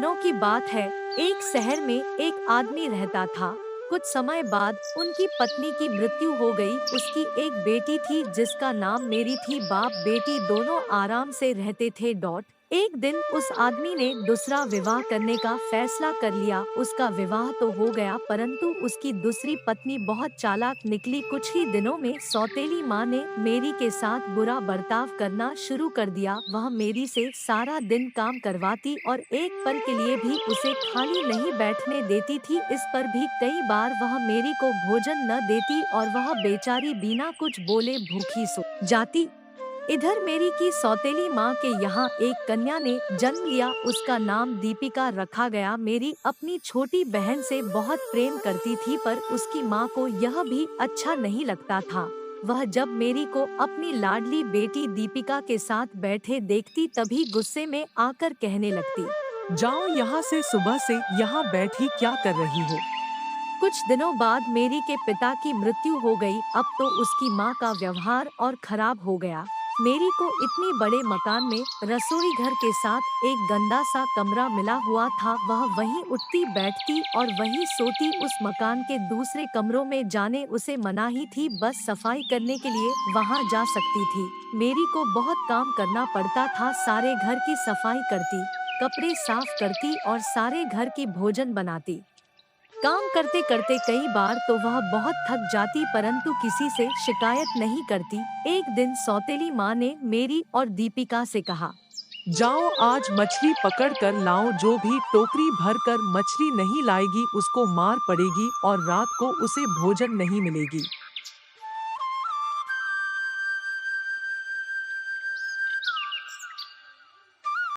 दिनों की बात है। एक शहर में एक आदमी रहता था। कुछ समय बाद उनकी पत्नी की मृत्यु हो गई। उसकी एक बेटी थी जिसका नाम मेरी थी। बाप बेटी दोनों आराम से रहते थे। एक दिन उस आदमी ने दूसरा विवाह करने का फैसला कर लिया। उसका विवाह तो हो गया, परंतु उसकी दूसरी पत्नी बहुत चालाक निकली। कुछ ही दिनों में सौतेली माँ ने मेरी के साथ बुरा बर्ताव करना शुरू कर दिया। वह मेरी से सारा दिन काम करवाती और एक पल के लिए भी उसे खाली नहीं बैठने देती थी। इस पर भी कई बार वह मेरी को भोजन न देती और वह बेचारी बिना कुछ बोले भूखी सो जाती। इधर मेरी की सौतेली माँ के यहाँ एक कन्या ने जन्म लिया। उसका नाम दीपिका रखा गया। मेरी अपनी छोटी बहन से बहुत प्रेम करती थी, पर उसकी माँ को यह भी अच्छा नहीं लगता था। वह जब मेरी को अपनी लाडली बेटी दीपिका के साथ बैठे देखती तभी गुस्से में आकर कहने लगती, जाओ यहाँ से, सुबह से यहाँ बैठी क्या कर रही हो। कुछ दिनों बाद मेरी के पिता की मृत्यु हो गई। अब तो उसकी माँ का व्यवहार और खराब हो गया। मेरी को इतनी बड़े मकान में रसोई घर के साथ एक गंदा सा कमरा मिला हुआ था। वह वहीं उठती बैठती और वहीं सोती। उस मकान के दूसरे कमरों में जाने उसे मनाही थी। बस सफाई करने के लिए वहां जा सकती थी। मेरी को बहुत काम करना पड़ता था। सारे घर की सफाई करती, कपड़े साफ करती और सारे घर की भोजन बनाती। काम करते करते कई बार तो वह बहुत थक जाती, परंतु किसी से शिकायत नहीं करती। एक दिन सौतेली माँ ने मेरी और दीपिका से कहा, जाओ आज मछली पकड़ कर लाओ, जो भी टोकरी भर कर मछली नहीं लाएगी उसको मार पड़ेगी और रात को उसे भोजन नहीं मिलेगी।